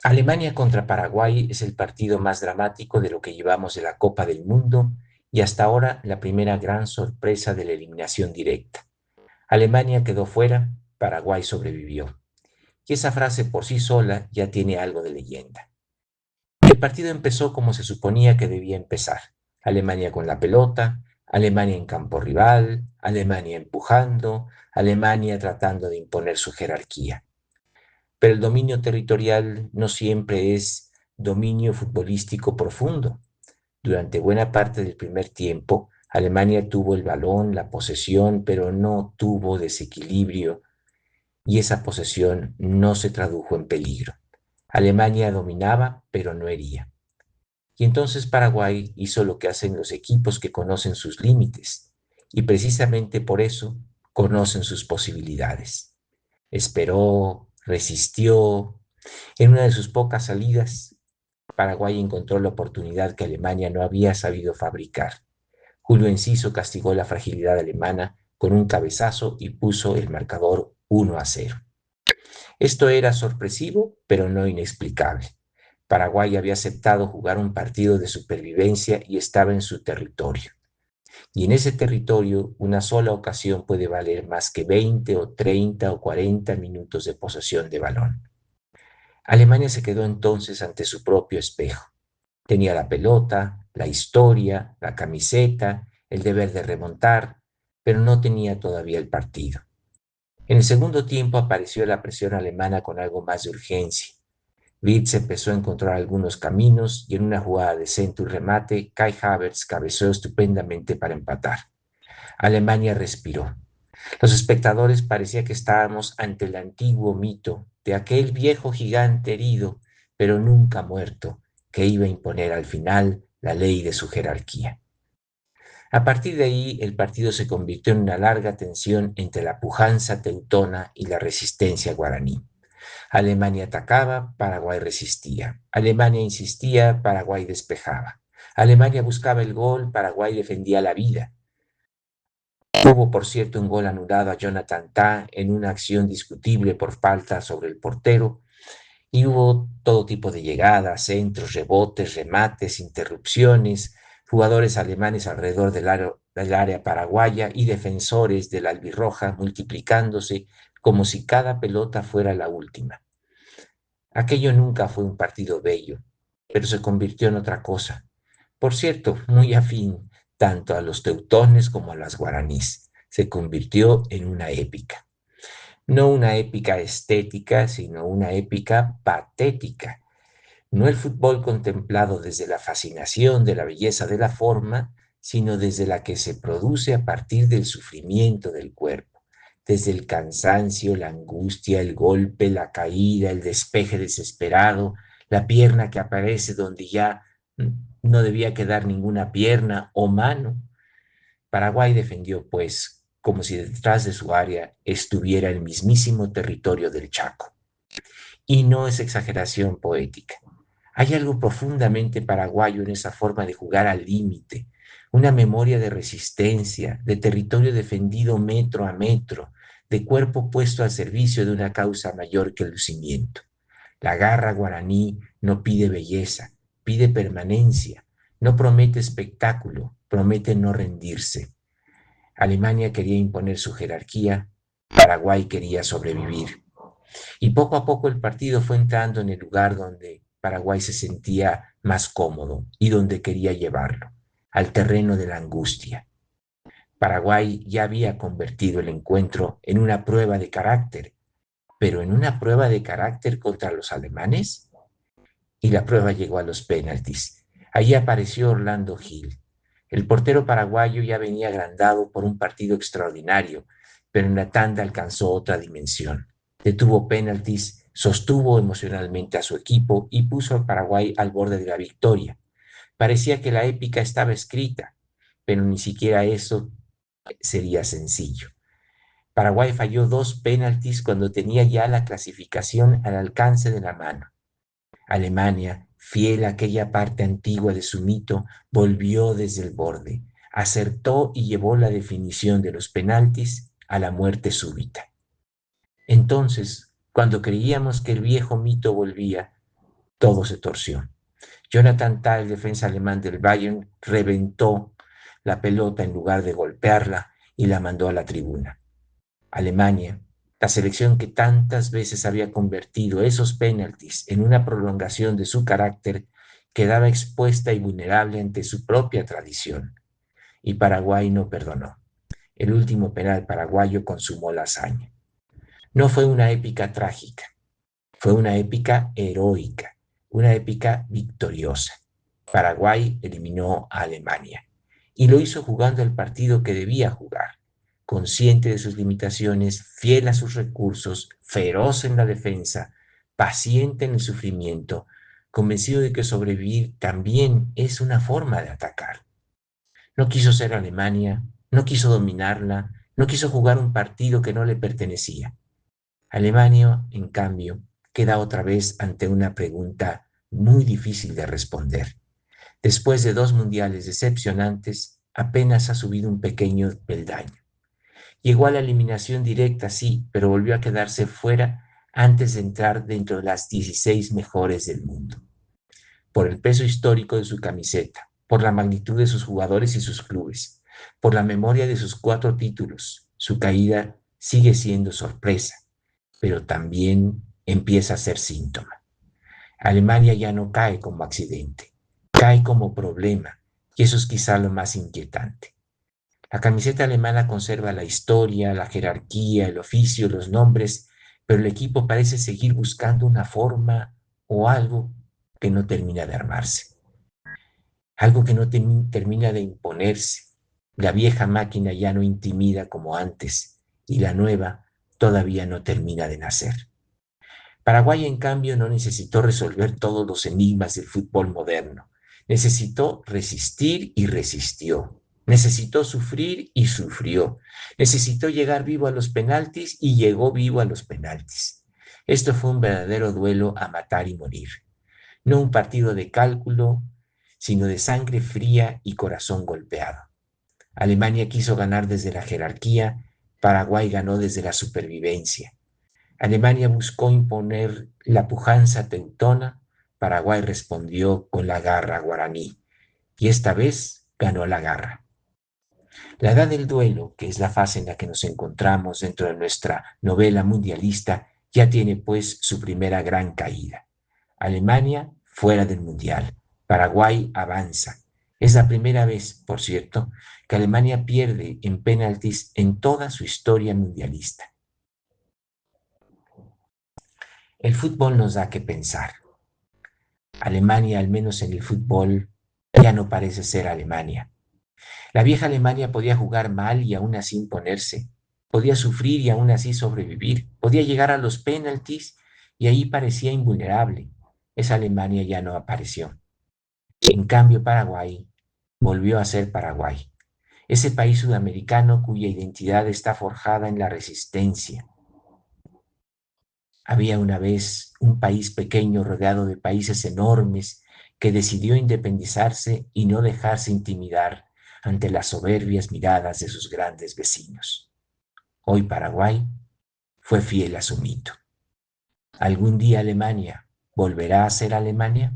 Alemania contra Paraguay es el partido más dramático de lo que llevamos de la Copa del Mundo y hasta ahora la primera gran sorpresa de la eliminación directa. Alemania quedó fuera, Paraguay sobrevivió. Y esa frase por sí sola ya tiene algo de leyenda. El partido empezó como se suponía que debía empezar. Alemania con la pelota, Alemania en campo rival, Alemania empujando, Alemania tratando de imponer su jerarquía. Pero el dominio territorial no siempre es dominio futbolístico profundo. Durante buena parte del primer tiempo, Alemania tuvo el balón, la posesión, pero no tuvo desequilibrio y esa posesión no se tradujo en peligro. Alemania dominaba, pero no hería. Y entonces Paraguay hizo lo que hacen los equipos que conocen sus límites y precisamente por eso conocen sus posibilidades. Esperó, resistió. En una de sus pocas salidas, Paraguay encontró la oportunidad que Alemania no había sabido fabricar. Julio Enciso castigó la fragilidad alemana con un cabezazo y puso el marcador 1-0. Esto era sorpresivo, pero no inexplicable. Paraguay había aceptado jugar un partido de supervivencia y estaba en su territorio. Y en ese territorio, una sola ocasión puede valer más que 20 o 30 o 40 minutos de posesión de balón. Alemania se quedó entonces ante su propio espejo. Tenía la pelota, la historia, la camiseta, el deber de remontar, pero no tenía todavía el partido. En el segundo tiempo apareció la presión alemana con algo más de urgencia. Wirtz empezó a encontrar algunos caminos y en una jugada de centro y remate, Kai Havertz cabeceó estupendamente para empatar. Alemania respiró. Los espectadores parecía que estábamos ante el antiguo mito de aquel viejo gigante herido, pero nunca muerto, que iba a imponer al final la ley de su jerarquía. A partir de ahí, el partido se convirtió en una larga tensión entre la pujanza teutona y la resistencia guaraní. Alemania atacaba, Paraguay resistía. Alemania insistía, Paraguay despejaba. Alemania buscaba el gol, Paraguay defendía la vida. Hubo, por cierto, un gol anulado a Jonathan Tah en una acción discutible por falta sobre el portero, y hubo todo tipo de llegadas, centros, rebotes, remates, interrupciones, jugadores alemanes alrededor del área paraguaya y defensores de la albirroja multiplicándose como si cada pelota fuera la última. Aquello nunca fue un partido bello, pero se convirtió en otra cosa. Por cierto, muy afín tanto a los teutones como a las guaraníes. Se convirtió en una épica. No una épica estética, sino una épica patética. No el fútbol contemplado desde la fascinación de la belleza de la forma, sino desde la que se produce a partir del sufrimiento del cuerpo, desde el cansancio, la angustia, el golpe, la caída, el despeje desesperado, la pierna que aparece donde ya no debía quedar ninguna pierna o mano. Paraguay defendió, pues, como si detrás de su área estuviera el mismísimo territorio del Chaco. Y no es exageración poética. Hay algo profundamente paraguayo en esa forma de jugar al límite, una memoria de resistencia, de territorio defendido metro a metro, de cuerpo puesto al servicio de una causa mayor que el lucimiento. La garra guaraní no pide belleza, pide permanencia, no promete espectáculo, promete no rendirse. Alemania quería imponer su jerarquía, Paraguay quería sobrevivir. Y poco a poco el partido fue entrando en el lugar donde Paraguay se sentía más cómodo y donde quería llevarlo, al terreno de la angustia. Paraguay ya había convertido el encuentro en una prueba de carácter, pero en una prueba de carácter contra los alemanes. Y la prueba llegó a los penaltis. Allí apareció Orlando Gil. El portero paraguayo ya venía agrandado por un partido extraordinario, pero en la tanda alcanzó otra dimensión. Detuvo penaltis, sostuvo emocionalmente a su equipo y puso al Paraguay al borde de la victoria. Parecía que la épica estaba escrita, pero ni siquiera eso sería sencillo. Paraguay falló dos penaltis cuando tenía ya la clasificación al alcance de la mano. Alemania, fiel a aquella parte antigua de su mito, volvió desde el borde, acertó y llevó la definición de los penaltis a la muerte súbita. Entonces, cuando creíamos que el viejo mito volvía, Todo se torció. Jonathan Tah, el defensa alemán del Bayern, reventó la pelota en lugar de golpearla y la mandó a la tribuna. Alemania, la selección que tantas veces había convertido esos penaltis en una prolongación de su carácter, quedaba expuesta y vulnerable ante su propia tradición. Y Paraguay no perdonó. El último penal paraguayo consumó la hazaña. No fue una épica trágica, fue una épica heroica, una épica victoriosa. Paraguay eliminó a Alemania y lo hizo jugando el partido que debía jugar, consciente de sus limitaciones, fiel a sus recursos, feroz en la defensa, paciente en el sufrimiento, convencido de que sobrevivir también es una forma de atacar. No quiso ser Alemania, no quiso dominarla, no quiso jugar un partido que no le pertenecía. Alemania, en cambio, queda otra vez ante una pregunta muy difícil de responder. Después de 2 mundiales decepcionantes, apenas ha subido un pequeño peldaño. Llegó a la eliminación directa, sí, pero volvió a quedarse fuera antes de entrar dentro de las 16 mejores del mundo. Por el peso histórico de su camiseta, por la magnitud de sus jugadores y sus clubes, por la memoria de sus 4 títulos, su caída sigue siendo sorpresa, pero también empieza a ser síntoma. Alemania ya no cae como accidente, cae como problema, y eso es quizá lo más inquietante. La camiseta alemana conserva la historia, la jerarquía, el oficio, los nombres, pero el equipo parece seguir buscando una forma o algo que no termina de armarse, algo que no termina de imponerse. La vieja máquina ya no intimida como antes y la nueva todavía no termina de nacer. Paraguay, en cambio, no necesitó resolver todos los enigmas del fútbol moderno. Necesitó resistir y resistió. Necesitó sufrir y sufrió. Necesitó llegar vivo a los penaltis y llegó vivo a los penaltis. Esto fue un verdadero duelo a matar y morir. No un partido de cálculo, sino de sangre fría y corazón golpeado. Alemania quiso ganar desde la jerarquía, Paraguay ganó desde la supervivencia. Alemania buscó imponer la pujanza teutona, Paraguay respondió con la garra guaraní, y esta vez ganó la garra. La edad del duelo, que es la fase en la que nos encontramos dentro de nuestra novela mundialista, ya tiene pues su primera gran caída. Alemania fuera del mundial, Paraguay avanza. Es la primera vez, por cierto, que Alemania pierde en penaltis en toda su historia mundialista. El fútbol nos da que pensar. Alemania, al menos en el fútbol, ya no parece ser Alemania. La vieja Alemania podía jugar mal y aún así imponerse, podía sufrir y aún así sobrevivir, podía llegar a los penaltis y ahí parecía invulnerable. Esa Alemania ya no apareció. En cambio, Paraguay volvió a ser Paraguay, ese país sudamericano cuya identidad está forjada en la resistencia. Había una vez un país pequeño rodeado de países enormes que decidió independizarse y no dejarse intimidar ante las soberbias miradas de sus grandes vecinos. Hoy Paraguay fue fiel a su mito. ¿Algún día Alemania volverá a ser Alemania?